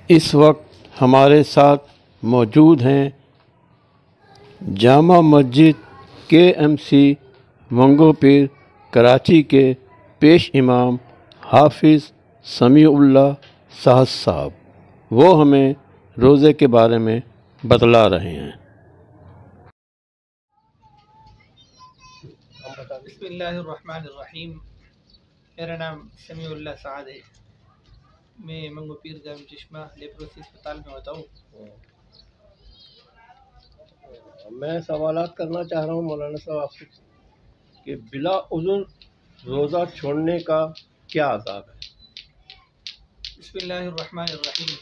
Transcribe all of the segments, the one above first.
اس وقت ہمارے ساتھ موجود ہیں جامع مسجد KMC منگو پیر کراچی کے پیش امام حافظ سمیع اللہ سہج صاحب۔ وہ ہمیں روزے کے بارے میں بتلا رہے ہیں۔ بسم اللہ الرحمن الرحیم۔ میرا نام سمیع اللہ سعد ہے، میں منگو پیر جامع چشمہ لیپروسی اسپتال میں ہوتا ہوں۔ میں سوالات کرنا چاہ رہا ہوں مولانا صاحب آپ سے کہ بلا عذر روزہ چھوڑنے کا کیا عذاب ہے؟ بسم اللہ الرحمن الرحیم۔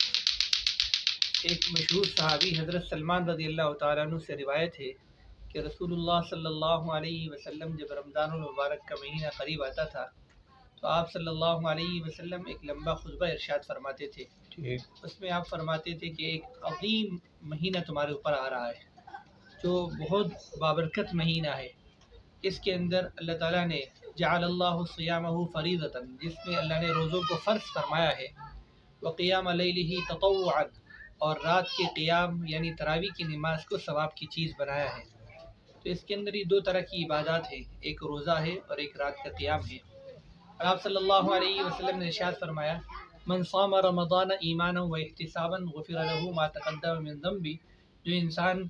ایک مشہور صحابی حضرت سلمان رضی اللہ تعالیٰ عنہ سے روایت ہے کہ رسول اللہ صلی اللہ علیہ وسلم جب رمضان المبارک کا مہینہ قریب آتا تھا تو آپ صلی اللہ علیہ وسلم ایک لمبا خطبہ ارشاد فرماتے تھے۔ اس میں آپ فرماتے تھے کہ ایک عظیم مہینہ تمہارے اوپر آ رہا ہے جو بہت بابرکت مہینہ ہے۔ اس کے اندر اللہ تعالیٰ نے جعل اللہ صیامہ فریضۃ، جس میں اللہ نے روزوں کو فرض فرمایا ہے، وقیام لیلہ تطوعا، اور رات کے قیام یعنی تراویح کی نماز کو ثواب کی چیز بنایا ہے۔ تو اس کے اندر یہ دو طرح کی عبادات ہیں، ایک روزہ ہے اور ایک رات کا قیام ہے۔ اور آپ صلی اللہ علیہ وسلم نے ارشاد فرمایا من صام رمضان ایمانا و احتسابا غفر له ما تقدم من ذنبه، جو انسان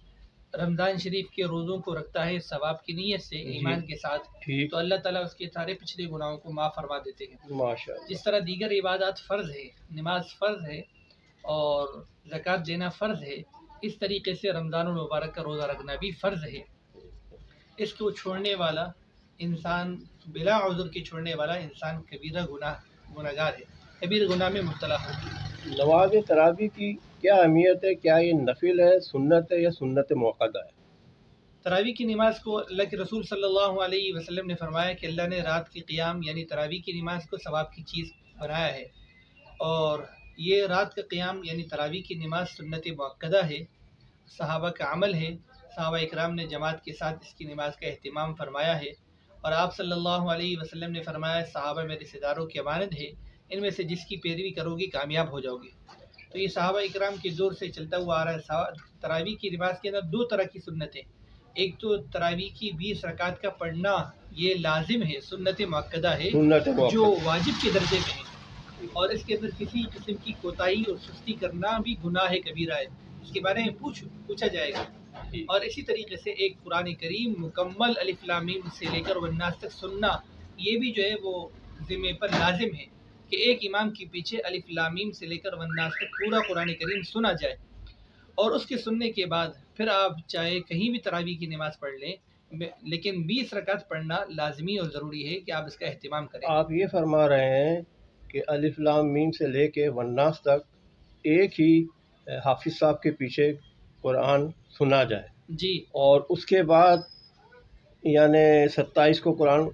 رمضان شریف کے روزوں کو رکھتا ہے ثواب کی نیت سے ایمان کے ساتھ، تو اللہ تعالیٰ اس کے سارے پچھلے گناہوں کو معاف فرما دیتے ہیں۔ ماشاءاللہ۔ جس طرح دیگر عبادات فرض ہے، نماز فرض ہے اور زکوٰۃ دینا فرض ہے، اس طریقے سے رمضان المبارک کا روزہ رکھنا بھی فرض ہے۔ اس کو چھوڑنے والا انسان، بلا عذر کے چھوڑنے والا انسان کبیرہ گناہگار ہے، کبیر گناہ میں مبتلا ہو۔ نماز تراویح کی کیا اہمیت ہے؟ کیا یہ نفل ہے، سنت ہے یا سنت موقدہ ہے؟ تراویح کی نماز کو اللہ کے رسول صلی اللہ علیہ وسلم نے فرمایا کہ اللہ نے رات کی قیام یعنی تراویح کی نماز کو ثواب کی چیز بنایا ہے، اور یہ رات کا قیام یعنی تراویح کی نماز سنت موقدہ ہے، صحابہ کا عمل ہے۔ صحابہ اکرام نے جماعت کے ساتھ اس کی نماز کا اہتمام فرمایا ہے، اور آپ صلی اللہ علیہ وسلم نے فرمایا صحابہ میرے رشتہ داروں کی امانت ہے، ان میں سے جس کی پیروی کرو گی کامیاب ہو جاؤ گے۔ تو یہ صحابہ اکرام کے دور سے چلتا ہوا آ رہا ہے۔ تراویح کی نماز کے اندر دو طرح کی سنتیں، ایک تو تراویح کی 20 رکعت کا پڑھنا یہ لازم ہے، سنت موقدہ ہے جو واجب کے درجے میں ہے، اور اس کے اندر کسی قسم کی کوتاہی اور سستی کرنا بھی گناہ کبیرہ ہے، اس کے بارے میں پوچھا جائے گا۔ اور اسی طریقے سے ایک قرآن کریم مکمل الف لام میم سے لے کر والناس تک سننا، یہ بھی جو ہے وہ ذمہ پر لازم ہے کہ ایک امام کے پیچھے الف لام میم سے لے کر والناس تک پورا قرآن کریم سنا جائے، اور اس کے سننے کے بعد پھر آپ چاہے کہیں بھی تراویح کی نماز پڑھ لیں، لیکن 20 رکعت پڑھنا لازمی اور ضروری ہے کہ آپ اس کا اہتمام کریں۔ آپ یہ فرما رہے ہیں کہ الف لام میم سے لے کے والناس تک ایک ہی حافظ صاحب کے پیچھے قرآن سنا جائے جی، اور اس کے بعد یعنی 27 کو قرآن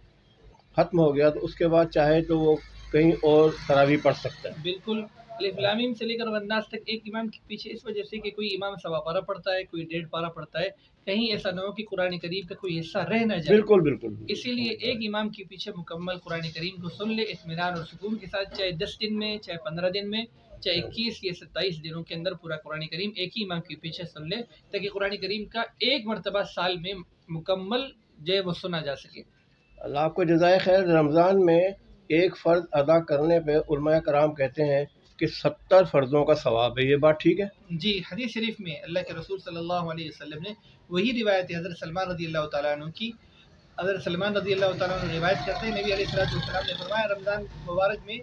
ختم ہو گیا تو اس کے بعد چاہے تو وہ کہیں اور تراویح پڑھ سکتا ہے۔ بالکل، الف لام میم سے لے کر والناس تک ایک امام کے پیچھے، اس وجہ سے کہ کوئی امام سوا پارہ پڑھتا ہے، کوئی 1.5 پارہ پڑھتا ہے، کہیں ایسا نہ ہو کہ قرآن کریم کا کوئی حصہ رہ نہ جائے۔ بالکل۔ اسی لیے ایک امام کے پیچھے مکمل قرآن کریم کو سن لے اطمینان اور سکون کے ساتھ، چاہے 10 دن میں، چاہے 15 دن میں، چاہے 21 یا 27 دنوں کے اندر پورا قرآن کریم ایک ہی امام کے پیچھے سن لے، تاکہ قرآن کریم کا ایک مرتبہ سال میں مکمل جو ہے وہ سنا جا سکے۔ اللہ آپ کو جزائے خیر۔ رمضان میں ایک فرض ادا کرنے پہ علماء کرام کہتے ہیں کہ 70 فرضوں کا ثواب ہے، یہ بات ٹھیک ہے؟ جی، حدیث شریف میں اللہ کے رسول صلی اللہ علیہ وسلم نے وہی روایت حضرت سلمان رضی اللہ تعالیٰ عنہ کی، حضرت سلمان رضی اللہ تعالیٰ عنہ روایت کرتے ہیں نبی علیہ السلام نے فرمایا رمضان مبارک میں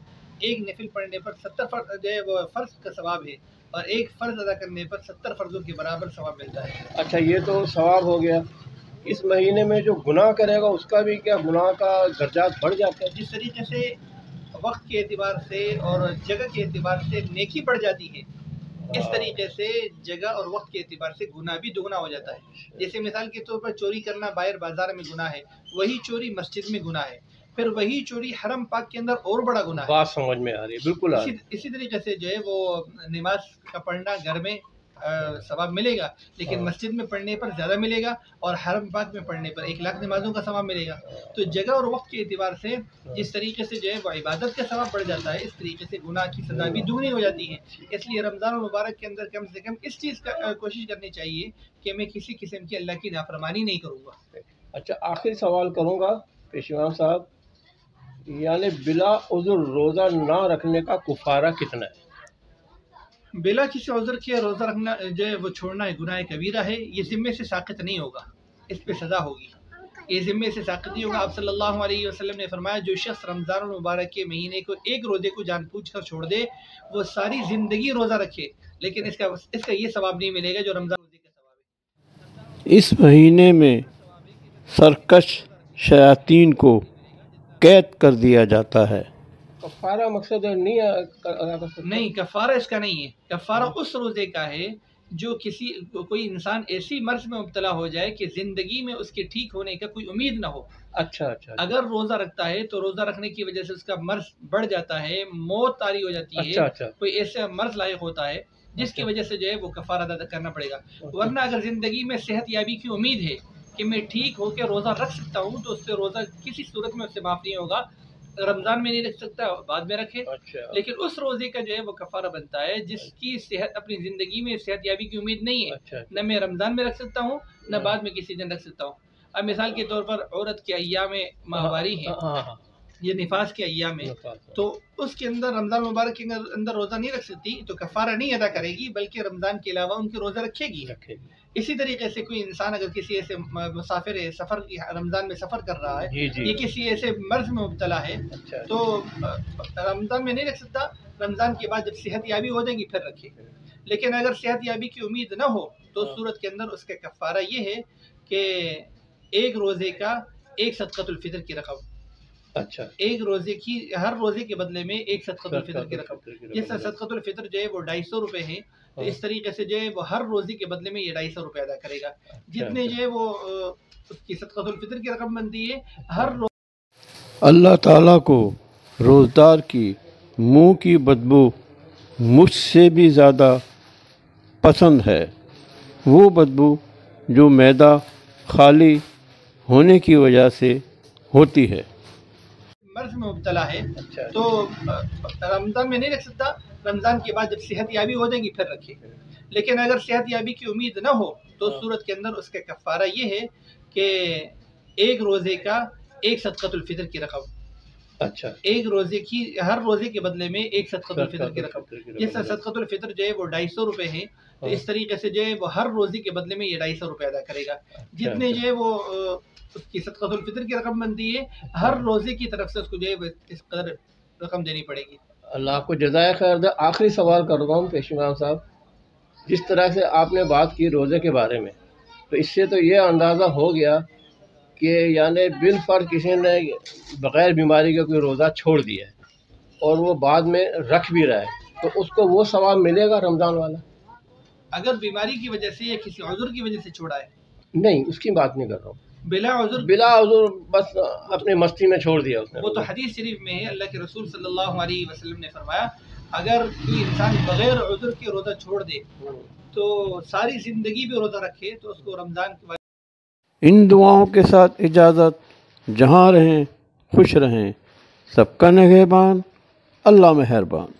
ایک نفل پڑھنے پر 70 جو ہے وہ فرض کا ثواب ہے، اور ایک فرض ادا کرنے پر 70 فرضوں کے برابر ثواب ملتا ہے۔ اچھا، یہ تو ثواب ہو گیا۔ اس مہینے میں جو گناہ کرے گا اس کا بھی کیا گناہ کا درجات بڑھ جاتے ہیں؟ جس طریقے سے وقت کے اعتبار سے اور جگہ کے اعتبار سے نیکی بڑھ جاتی ہے، اس طریقے سے جگہ اور وقت کے اعتبار سے گناہ بھی دگنا ہو جاتا ہے۔ جیسے مثال کے طور پر چوری کرنا باہر بازار میں گناہ ہے، وہی چوری مسجد میں گناہ ہے، پھر وہی چوری حرم پاک کے اندر اور بڑا گناہ ہے۔ بات سمجھ میں آ رہی ہے، بالکل آ رہی ہے۔ اسی طریقے سے جو ہے وہ نماز کا پڑھنا گھر میں ثواب ملے گا، لیکن مسجد میں پڑھنے پر زیادہ ملے گا اور حرم پاک میں پڑھنے پر 1,00,000 نمازوں کا ثواب ملے گا۔ تو جگہ اور وقت کے اعتبار سے جس طریقے سے جو ہے وہ عبادت کا ثواب بڑھ جاتا ہے، اس طریقے سے گناہ کی سزا بھی دگنی ہو جاتی ہے۔ اس لیے رمضان المبارک کے اندر کم سے کم اس چیز کا کوشش کرنی چاہیے کہ میں کسی قسم کی اللہ کی نافرمانی نہیں کروں گا۔ اچھا، آخری سوال کروں گا پیش امام صاحب، یعنی بلا عذر روزہ نہ رکھنے کا کفارہ کتنا ہے؟ بلا کسی عذر کے روزہ رکھنا جو ہے وہ چھوڑنا ہے گناہ کبیرہ ہے، یہ ذمے سے ساقط نہیں ہوگا، اس پہ سزا ہوگی، یہ ذمے سے ساقط نہیں ہوگا۔ آپ صلی اللہ علیہ وسلم نے فرمایا جو شخص رمضان المبارک کے مہینے کو ایک روزے کو جان بوجھ کر چھوڑ دے وہ ساری زندگی روزہ رکھے، لیکن اس کا یہ ثواب نہیں ملے گا جو رمضان روزے کا ثواب ہے۔ اس مہینے میں سرکش شیاطین کو قید کر دیا جاتا ہے۔ کفارہ مقصد نہیں نہیں، کفارہ اس کا نہیں ہے، کفارہ اس روزے کا ہے جو کوئی انسان ایسی مرض میں مبتلا ہو جائے کہ زندگی میں اس کے ٹھیک ہونے کا کوئی امید نہ ہو۔ اچھا، اگر روزہ رکھتا ہے تو روزہ رکھنے کی وجہ سے اس کا مرض بڑھ جاتا ہے، موت طاری ہو جاتی ہے، اچھا، کوئی ایسا مرض لاحق ہوتا ہے جس کی وجہ سے جو ہے وہ کفارہ ادا کرنا پڑے گا۔ ورنہ اگر زندگی میں صحت یابی کی امید ہے کہ میں ٹھیک ہو کے روزہ رکھ سکتا ہوں تو اس سے روزہ کسی صورت میں اس سے معاف نہیں ہوگا۔ رمضان میں نہیں رکھ سکتا بعد میں رکھے، لیکن اس روزے کا جو ہے وہ کفارہ بنتا ہے جس کی صحت اپنی زندگی میں صحت یابی کی امید نہیں ہے، نہ میں رمضان میں رکھ سکتا ہوں نہ بعد میں کسی دن رکھ سکتا ہوں۔ اب مثال کے طور پر عورت کے ایام ماہواری ہیں، یہ نفاس کے ایام ہے، تو اس کے اندر رمضان مبارک کے اندر روزہ نہیں رکھ سکتی تو کفارہ نہیں ادا کرے گی بلکہ رمضان کے علاوہ ان کے روزہ رکھے گی۔ اسی طریقے سے کوئی انسان اگر کسی ایسے مسافر سفر رمضان میں سفر کر رہا ہے یا کسی ایسے مرض میں مبتلا ہے تو رمضان میں نہیں رکھ سکتا، رمضان کے بعد جب صحت یابی ہو جائے گی پھر رکھے۔ لیکن اگر صحت یابی کی امید نہ ہو تو اس صورت کے اندر اس کا کفارہ یہ ہے کہ ایک روزے کا ایک صدقۃ الفطر کی رقم، اچھا، ایک روزے کی ہر روزے کے بدلے میں ایک صدقۃ الفطر کی رقم، جس سے صدقۃ الفطر جو ہے وہ 250 روپے ہے، تو اس طریقے سے جو ہے وہ ہر روزے کے بدلے میں یہ 250 روپے ادا کرے گا، جتنے جو ہے وہ اس کی صدقۃ الفطر کی رقم بنتی ہے ہر روز۔ اللہ تعالیٰ کو روزدار کی منہ کی بدبو مجھ سے بھی زیادہ پسند ہے، وہ بدبو جو معدہ خالی ہونے کی وجہ سے ہوتی ہے۔ مرض میں مبتلا ہے تو رمضان میں نہیں رکھ سکتا، رمضان کے بعد جب صحت یابی ہو جائے گی پھر رکھے۔ لیکن اگر صحت یابی کی امید نہ ہو تو اس صورت کے اندر اس کا کفارہ یہ ہے کہ ایک روزے کا ایک صدقۃ الفطر کی رقم، اچھا، ایک روزے کی ہر روزے کے بدلے میں ایک صدقۃ الفطر کی رقم، جس سے صدقۃ الفطر جو ہے وہ 250 روپے ہے، تو اس طریقے سے جو ہے وہ ہر روزے کے بدلے میں یہ 250 روپے ادا کرے گا، جتنے جو ہے وہ اس کی صدقۃ الفطر کی رقم بنتی ہے ہر روزے کی طرف سے اس کو جو ہے اس قدر رقم دینی پڑے گی۔ اللہ آپ کو جزائے خیر دے۔ آخری سوال کر رہا ہوں پیش امام صاحب، جس طرح سے آپ نے بات کی روزے کے بارے میں، تو اس سے تو یہ اندازہ ہو گیا کہ یعنی بالفرض کسی نے بغیر بیماری کا کوئی روزہ چھوڑ دیا ہے اور وہ بعد میں رکھ بھی رہا ہے تو اس کو وہ ثواب ملے گا رمضان والا؟ اگر بیماری کی وجہ سے یا کسی عذر کی وجہ سے چھوڑا ہے، نہیں، اس کی بات نہیں کر رہا ہوں، بلا عذر بس اپنے مستی میں چھوڑ دیا اس نے، وہ تو حدیث شریف میں ہے، اللہ کے رسول صلی اللہ علیہ وسلم نے فرمایا اگر کوئی انسان بغیر عذر کے روزہ چھوڑ دے تو ساری زندگی بھی روزہ رکھے تو اس کو رمضان کے بعد۔ ان دعاؤں کے ساتھ اجازت، جہاں رہیں خوش رہیں، سب کا نگہبان اللہ مہربان۔